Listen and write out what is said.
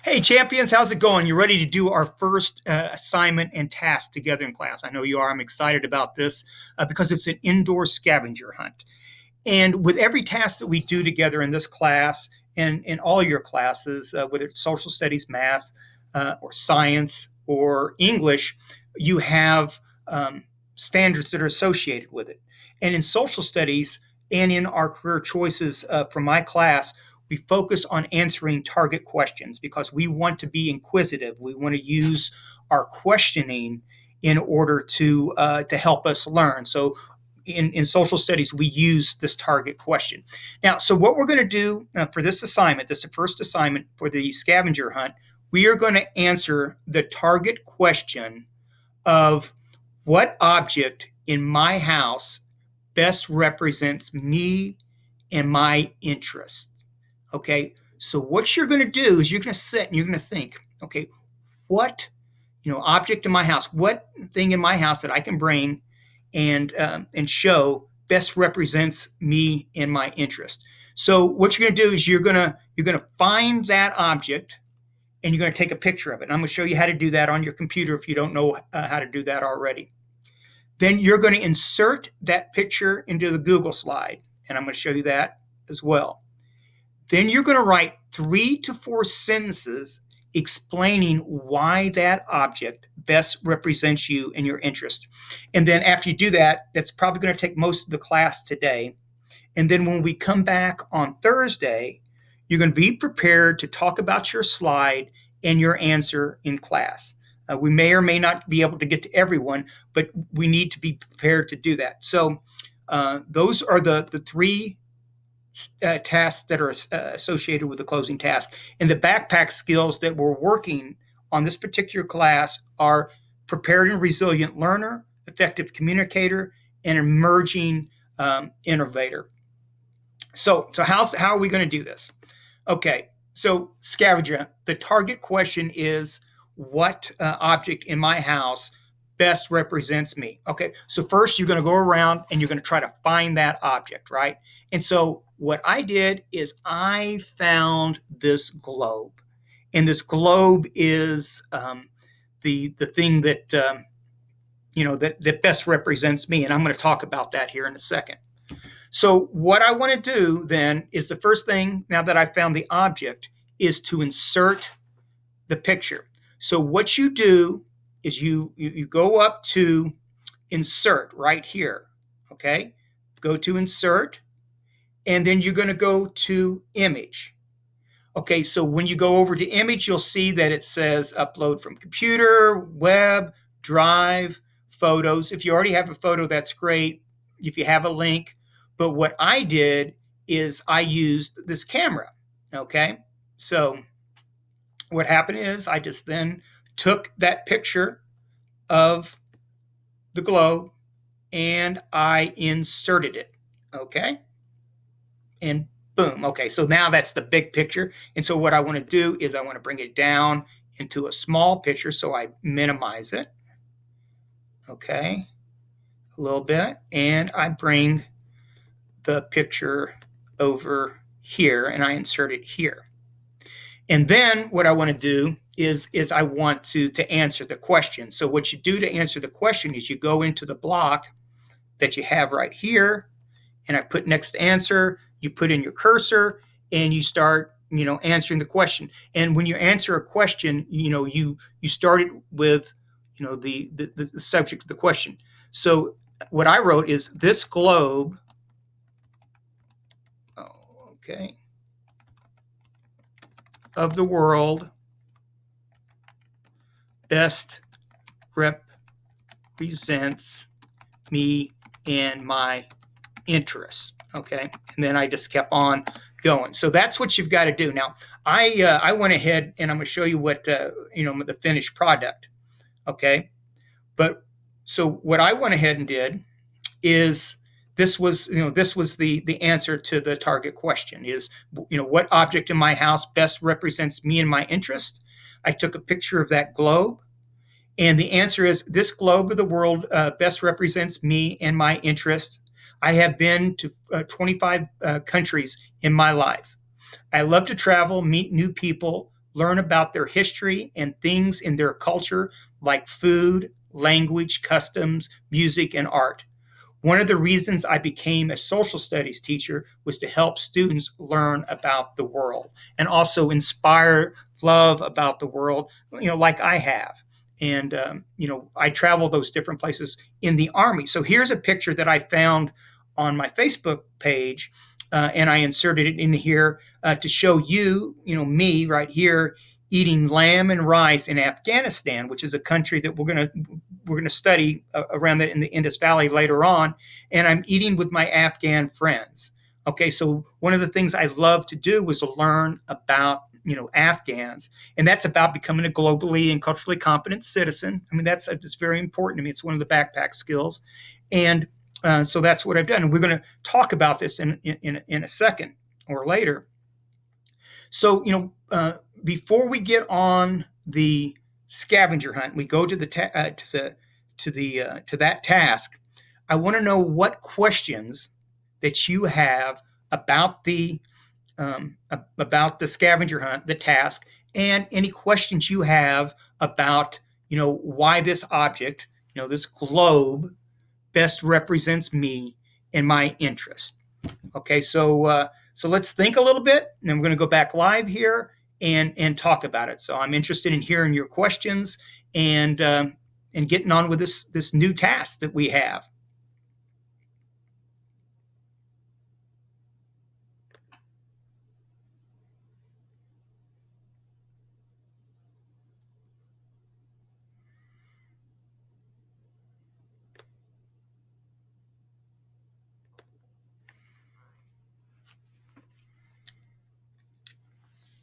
Hey, champions, how's it going? You ready to do our first assignment and task together in class? I know you are. I'm excited about this because it's an indoor scavenger hunt. And with every task that we do together in this class and in all your classes, whether it's social studies, math, or science, or English, you have standards that are associated with it. And in social studies and in our career choices from my class, we focus on answering target questions because we want to be inquisitive. We want to use our questioning in order to help us learn. So in social studies, we use this target question. Now, so what we're going to do for this assignment, this is the first assignment for the scavenger hunt, we are going to answer the target question of what object in my house best represents me and my interest. Okay, so what you're going to do is you're going to sit and you're going to think, okay, what object in my house, what thing in my house that I can bring and show best represents me and my interest. So what you're going to do is you're going to find that object and you're going to take a picture of it. And I'm going to show you how to do that on your computer if you don't know how to do that already. Then you're going to insert that picture into the Google slide, and I'm going to show you that as well. Then you're going to write 3 to 4 sentences explaining why that object best represents you and your interest. And then after you do that, that's probably going to take most of the class today. And then when we come back on Thursday, you're going to be prepared to talk about your slide and your answer in class. We may or may not be able to get to everyone, but we need to be prepared to do that. So those are the 3 tasks that are associated with the closing task. And the backpack skills that we're working on this particular class are prepared and resilient learner, effective communicator, and emerging innovator. So how are we going to do this? Okay, so scavenger, the target question is what object in my house best represents me. Okay, so first you're going to go around and you're going to try to find that object, right? And so what I did is I found this globe, and this globe is the thing that that best represents me, and I'm going to talk about that here in a second. So what I want to do then is the first thing, now that I found the object, is to insert the picture. So what you do is you go up to insert right here, okay? Go to insert, and then you're going to go to image. Okay, so when you go over to image, you'll see that it says upload from computer, web, drive, photos. If you already have a photo, that's great. If you have a link. But what I did is I used this camera, okay? So what happened is I just then took that picture of the globe and I inserted it, okay? And boom, okay, so now that's the big picture. And so what I want to do is I want to bring it down into a small picture, so I minimize it, okay, a little bit, and I bring the picture over here and I insert it here. And then what I want to do is I want to answer the question. So what you do to answer the question is you go into the block that you have right here, and I put next answer, you put in your cursor, and you start, answering the question. And when you answer a question, you start it with, the subject of the question. So what I wrote is this globe, okay, of the world best represents me and my interests, okay? And then I just kept on going. So that's what you've got to do. Now, I went ahead and I'm going to show you what, the finished product, okay? But so what I went ahead and did is this was the answer to the target question is, what object in my house best represents me and my interest? I took a picture of that globe, and the answer is this globe of the world best represents me and my interest. I have been to 25 countries in my life. I love to travel, meet new people, learn about their history and things in their culture like food, language, customs, music, and art. One of the reasons I became a social studies teacher was to help students learn about the world and also inspire love about the world, like I have. And, I travel those different places in the Army. So here's a picture that I found on my Facebook page, and I inserted it in here to show you, me right here eating lamb and rice in Afghanistan, which is a country that we're going to study around that in the Indus Valley later on. And I'm eating with my Afghan friends. Okay, so one of the things I love to do was to learn about Afghans, and that's about becoming a globally and culturally competent citizen. I mean, that's very important to me. It's one of the backpack skills, and so that's what I've done. And we're going to talk about this in a second or later. So before we get on the scavenger hunt, we go to that task. I want to know what questions that you have about the scavenger hunt, the task, and any questions you have about why this object, this globe, best represents me and my interest. Okay, so let's think a little bit, and then we're going to go back live here and talk about it. So I'm interested in hearing your questions and getting on with this new task that we have.